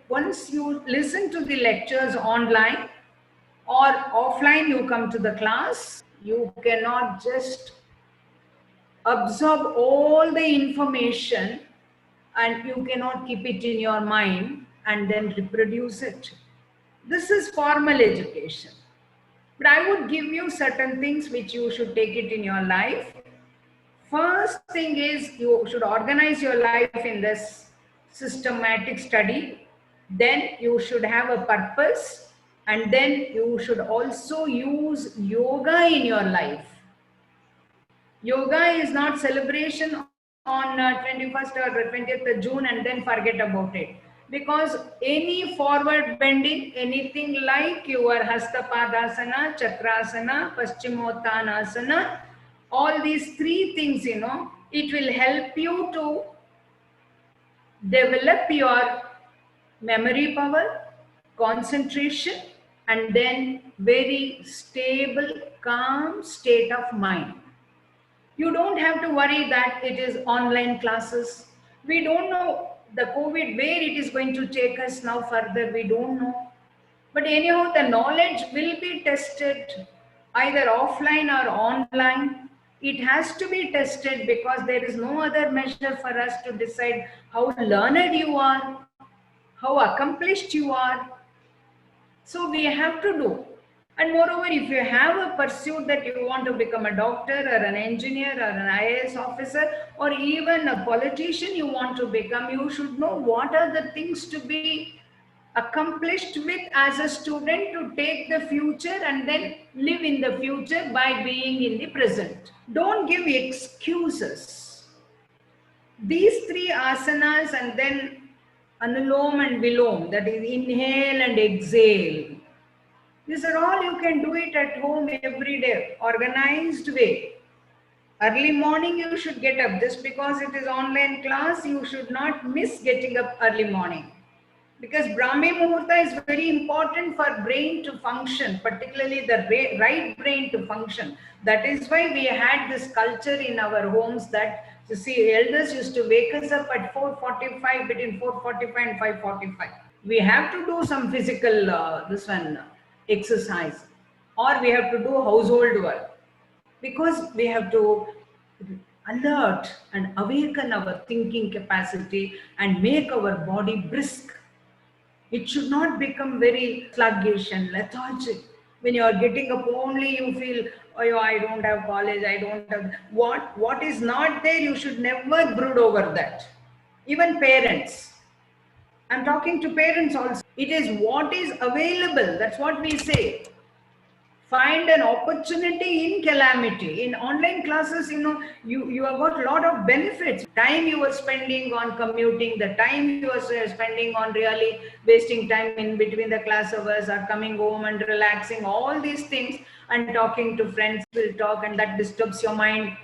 once you listen to the lectures online or offline, you come to the class, you cannot just absorb all the information and you cannot keep it in your mind and then reproduce it. This is formal education. But I would give you certain things which you should take it in your life. First thing is you should organize your life in this systematic study. Then you should have a purpose. And then you should also use yoga in your life. Yoga is not celebration on 21st or 20th of June and then forget about it. Because any forward bending, anything like your Hastapadasana, Chakrasana, Paschimottanasana, all these three things, it will help you to develop your memory power, concentration, and then very stable, calm state of mind. You don't have to worry that it is online classes. We don't know the COVID, where it is going to take us now further, we don't know. But anyhow, the knowledge will be tested either offline or online. It has to be tested because there is no other measure for us to decide how learned you are, how accomplished you are. So we have to do. And moreover, if you have a pursuit that you want to become a doctor or an engineer or an IAS officer or even a politician you want to become, you should know what are the things to be accomplished with as a student to take the future and then live in the future by being in the present. Don't give excuses. These three asanas and then anulom and vilom, that is inhale and exhale. These are all you can do it at home every day, organized way. Early morning you should get up. Just because it is online class, you should not miss getting up early morning. Because Brahmi Muhurta is very important for brain to function, particularly the right brain to function. That is why we had this culture in our homes that, you see, elders used to wake us up at 4:45, between 4:45 and 5:45. We have to do some physical, exercise, or we have to do household work, because we have to alert and awaken our thinking capacity and make our body brisk. It should not become very sluggish and lethargic. When you are getting up only, you feel, oh, I don't have college, I don't have... What is not there, you should never brood over that. Even parents. I'm talking to parents also. It is what is available. That's what we say. Find an opportunity in calamity. In online classes, you have got a lot of benefits. Time you are spending on commuting, the time you are spending on really wasting time in between the class hours or coming home and relaxing, all these things, and talking to friends will talk, and that disturbs your mind,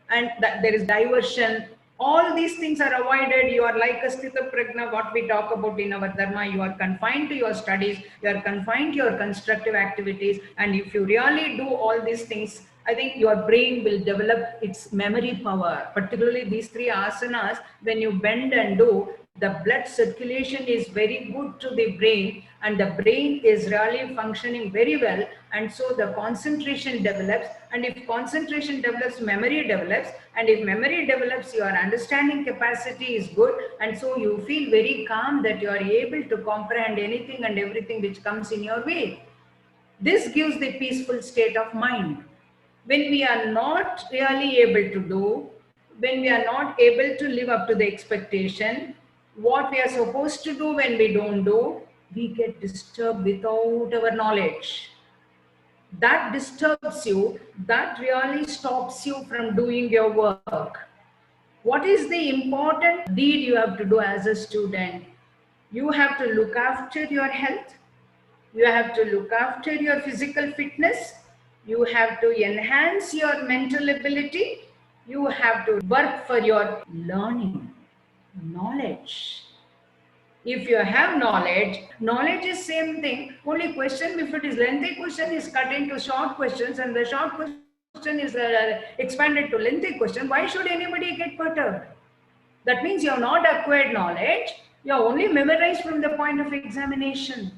and that there is diversion. All these things are avoided. You are like a sthita prajna, what we talk about in our dharma. You are confined to your studies, you are confined to your constructive activities, and if you really do all these things, I think your brain will develop its memory power. Particularly these three asanas, when you bend and do, the blood circulation is very good to the brain, and the brain is really functioning very well, and so the concentration develops, and if concentration develops, memory develops, and if memory develops, your understanding capacity is good, and so you feel very calm that you are able to comprehend anything and everything which comes in your way. This gives the peaceful state of mind. When we are not really able to do, when we are not able to live up to the expectation, what we are supposed to do, when we don't do, we get disturbed without our knowledge. That disturbs you, that really stops you from doing your work. What is the important deed you have to do as a student? You have to look after your health. You have to look after your physical fitness. You have to enhance your mental ability. You have to work for your learning, knowledge. If you have knowledge, knowledge is same thing. Only question, if it is lengthy question, is cut into short questions, and the short question is expanded to lengthy question. Why should anybody get perturbed? That means you have not acquired knowledge. You are only memorized from the point of examination.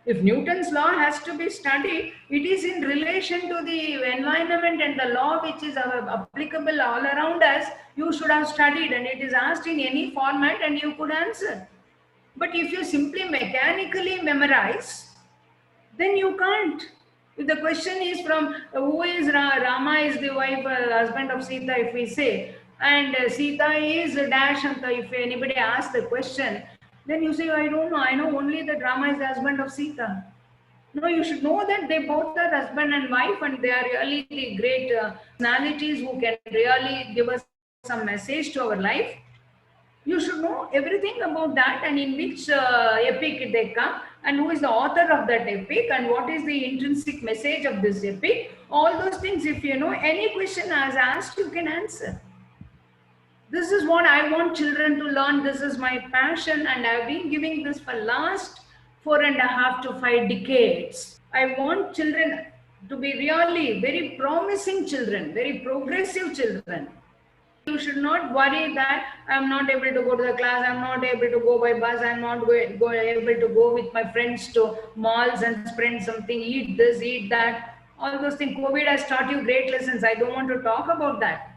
If Newton's law has to be studied, it is in relation to the environment and the law which is applicable all around us. You should have studied, and it is asked in any format and you could answer. But if you simply mechanically memorize, then you can't. If the question is from who is Rama is the wife, husband of Sita, if we say, and Sita is dash, and if anybody asks the question, then you say, I don't know, I know only that Rama is the husband of Sita. No, you should know that they both are husband and wife, and they are really the great personalities who can really give us some message to our life. You should know everything about that, and in which epic they come, and who is the author of that epic, and what is the intrinsic message of this epic. All those things, if you know, any question as asked, you can answer. This is what I want children to learn. This is my passion, and I've been giving this for last 4.5 to 5 decades. I want children to be really very promising children, very progressive children. You should not worry that I'm not able to go to the class, I'm not able to go by bus, I'm not able to go with my friends to malls and spend something, eat this, eat that. All those things. COVID has taught you great lessons. I don't want to talk about that.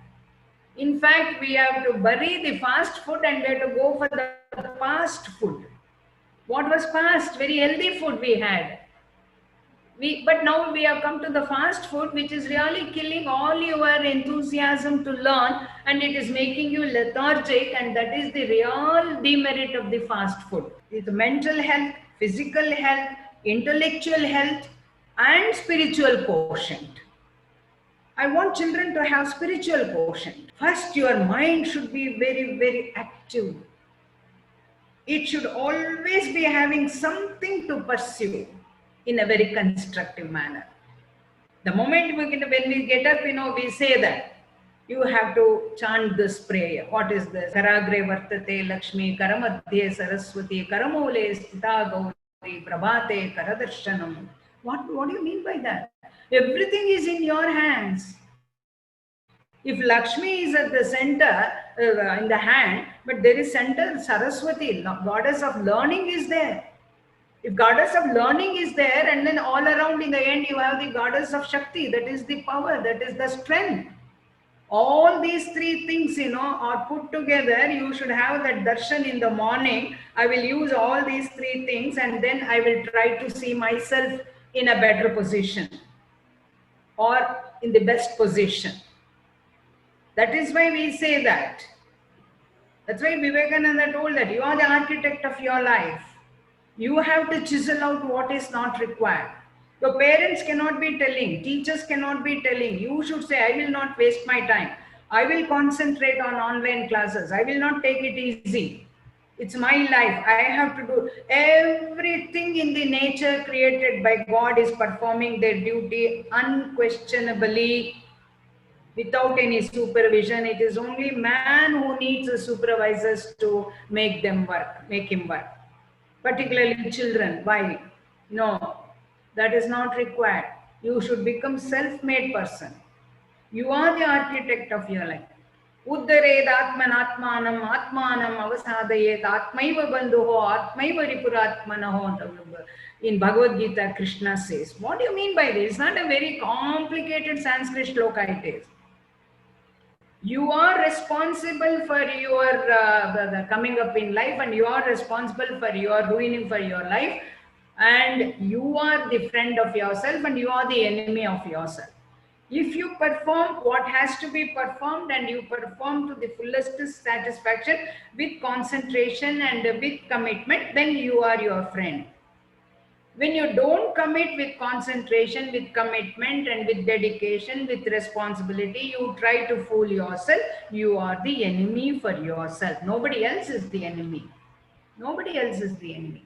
In fact, we have to bury the fast food and we have to go for the past food. What was past? Very healthy food we had. But now we have come to the fast food, which is really killing all your enthusiasm to learn, and it is making you lethargic, and that is the real demerit of the fast food. It's mental health, physical health, intellectual health, and spiritual quotient. I want children to have spiritual quotient. First, your mind should be very, very active. It should always be having something to pursue in a very constructive manner. The moment when we get up, we say that you have to chant this prayer. What is this? Karagre vartate Lakshmi, Karamadhye Saraswati, Karamole Stita Gauri, Prabhate Karadarshanam. What do you mean by that? Everything is in your hands. If Lakshmi is at the center, in the hand, but there is center Saraswati, goddess of learning is there. If goddess of learning is there, and then all around in the end you have the goddess of Shakti, that is the power, that is the strength. All these three things, are put together. You should have that darshan in the morning. I will use all these three things, and then I will try to see myself in a better position or in the best position. That is why we say that. That's why Vivekananda told that you are the architect of your life. You have to chisel out what is not required. Your parents cannot be telling, teachers cannot be telling. You should say, I will not waste my time. I will concentrate on online classes. I will not take it easy. It's my life. I have to do everything in the nature created by God is performing their duty unquestionably without any supervision. It is only man who needs a supervisors to make him work. Particularly children. Why? No, that is not required. You should become self-made person. You are the architect of your life. Uddared atmanatmanam atmanam avasadayet atmaiva bandhuho atmaiva ripuratmanaho. In Bhagavad Gita, Krishna says. What do you mean by this? It's not a very complicated Sanskrit shloka it is. You are responsible for your the coming up in life, and you are responsible for your ruining for your life, and you are the friend of yourself and you are the enemy of yourself. If you perform what has to be performed and you perform to the fullest satisfaction with concentration and with commitment, then you are your friend. When you don't commit with concentration, with commitment and with dedication, with responsibility, you try to fool yourself, you are the enemy for yourself. Nobody else is the enemy. Nobody else is the enemy.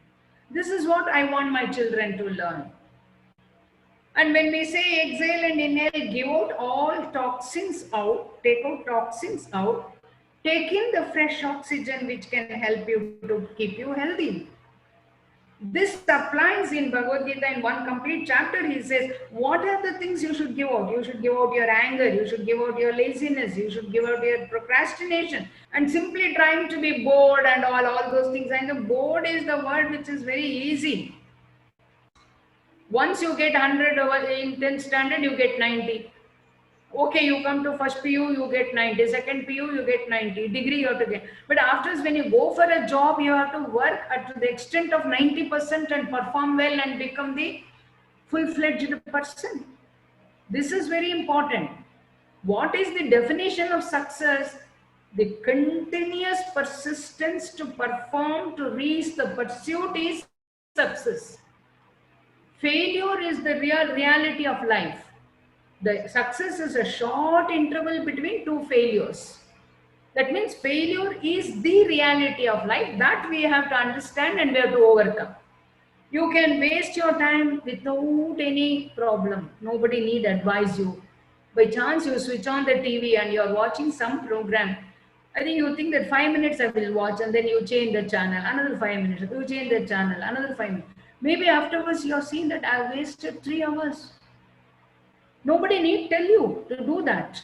This is what I want my children to learn. And when we say exhale and inhale, give out all toxins out, take out toxins out, take in the fresh oxygen which can help you to keep you healthy. This applies in Bhagavad Gita in one complete chapter. He says, what are the things you should give out? You should give out your anger, you should give out your laziness, you should give out your procrastination, and simply trying to be bored and all those things. And the bored is the word which is very easy. Once you get 100 in 10th standard, you get 90. Okay, you come to first PU, you get 90. Second PU, you get 90. Degree you have to get. But afterwards, when you go for a job, you have to work to the extent of 90% and perform well and become the full-fledged person. This is very important. What is the definition of success? The continuous persistence to perform to reach the pursuit is success. Failure is the real reality of life. The success is a short interval between two failures. That means failure is the reality of life that we have to understand and we have to overcome. You can waste your time without any problem. Nobody need advise you. By chance you switch on the TV and you're watching some program. I think you think that 5 minutes I will watch, and then you change the channel, another 5 minutes, you change the channel, another 5 minutes. Maybe afterwards you're seeing that I wasted 3 hours. Nobody need tell you to do that.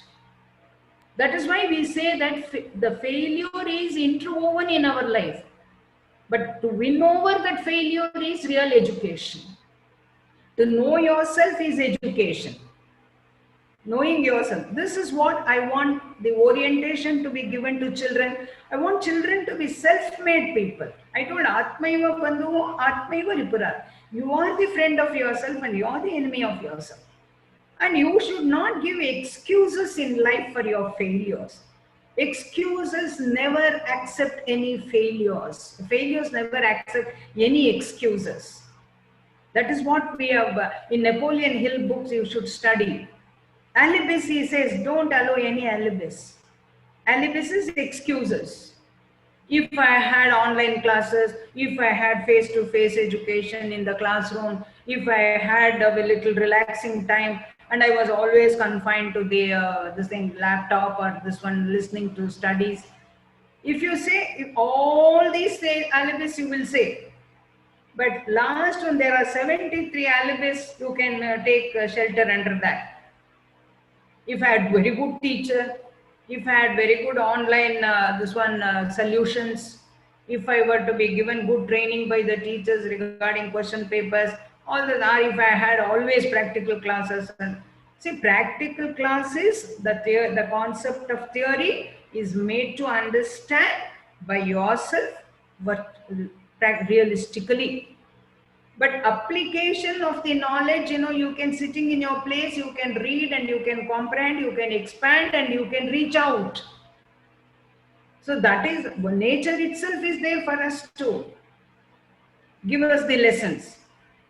That is why we say that the failure is interwoven in our life. But to win over that failure is real education. To know yourself is education. Knowing yourself. This is what I want the orientation to be given to children. I want children to be self-made people. I told Atmaiva Bandhu, Atmaiva Ripura. You are the friend of yourself and you are the enemy of yourself. And you should not give excuses in life for your failures. Excuses never accept any failures. Failures never accept any excuses. That is what we have in Napoleon Hill books you should study. Alibis, he says, don't allow any alibis. Alibis is excuses. If I had online classes, if I had face-to-face education in the classroom, if I had a little relaxing time, and I was always confined to the this thing, laptop or this one, listening to studies. If you say, if all these alibis you will say, but last one there are 73 alibis, you can take shelter under that. If I had very good teacher, if I had very good online solutions, if I were to be given good training by the teachers regarding question papers, all that, or if I had always practical classes. And see, practical classes, the concept of theory is made to understand by yourself, but realistically. But application of the knowledge, you can sitting in your place, you can read and you can comprehend, you can expand and you can reach out. So that is, nature itself is there for us to give us the lessons.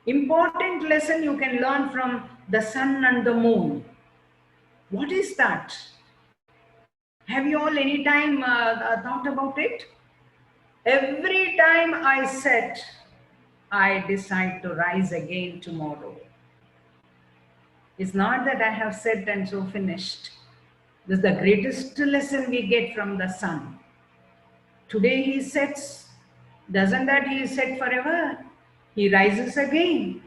Important lesson you can learn from the sun and the moon. What is that? Have you all any time thought about it? Every time I set, I decide to rise again tomorrow. It's not that I have set and so finished. This is the greatest lesson we get from the sun. Today he sets. Doesn't that he is set forever? He rises again.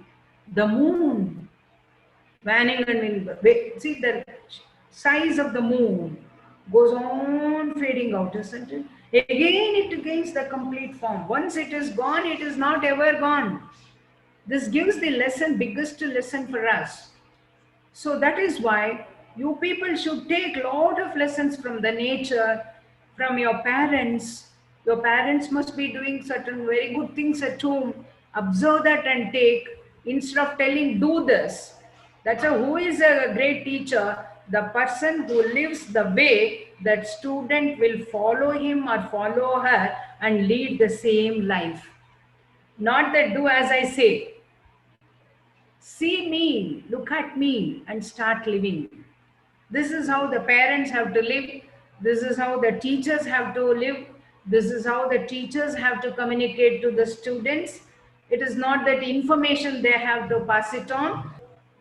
The moon, waning and see the size of the moon goes on fading out, isn't it? Again it gains the complete form. Once it is gone, it is not ever gone. This gives the lesson, biggest lesson for us. So that is why you people should take a lot of lessons from the nature, from your parents. Your parents must be doing certain very good things at home. Observe that and take, instead of telling, do this. That's who is a great teacher? The person who lives the way that student will follow him or follow her and lead the same life. Not that do as I say. See me, look at me and start living. This is how the parents have to live. This is how the teachers have to live. This is how the teachers have to communicate to the students. It is not that information they have to pass it on.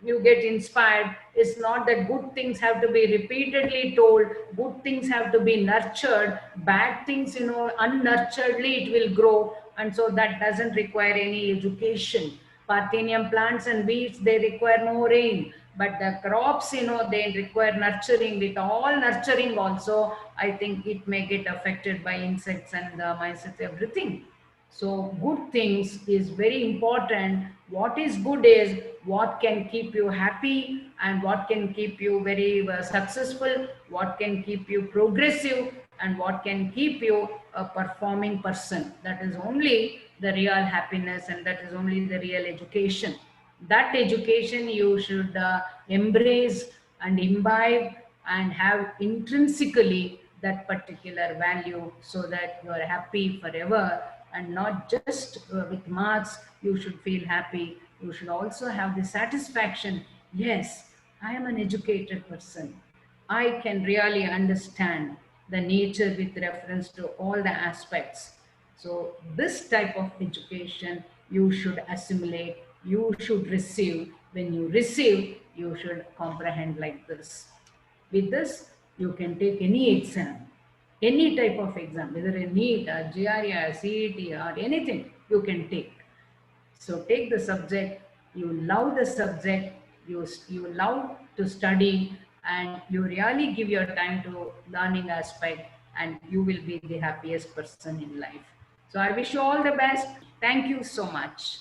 You get inspired. It's not that good things have to be repeatedly told. Good things have to be nurtured. Bad things, unnurturedly it will grow. and so that doesn't require any education. Parthenium plants and weeds, they require no rain, but the crops, they require nurturing. With all nurturing also, I think it may get affected by insects and mice, everything. So good things is very important. What is good is what can keep you happy and what can keep you very successful, what can keep you progressive, and what can keep you a performing person. That is only the real happiness, and that is only the real education. That education you should embrace and imbibe and have intrinsically that particular value, so that you are happy forever, and not just with marks you should feel happy. You should also have the satisfaction, yes, I am an educated person, I can really understand the nature with reference to all the aspects. So, this type of education you should assimilate, you should receive. When you receive, you should comprehend like this. With this, you can take any exam, any type of exam, whether a NEET, or GRE, or CET, or anything, you can take. So take the subject, you love the subject, you love to study, and you really give your time to learning aspect, and you will be the happiest person in life. So I wish you all the best. Thank you so much.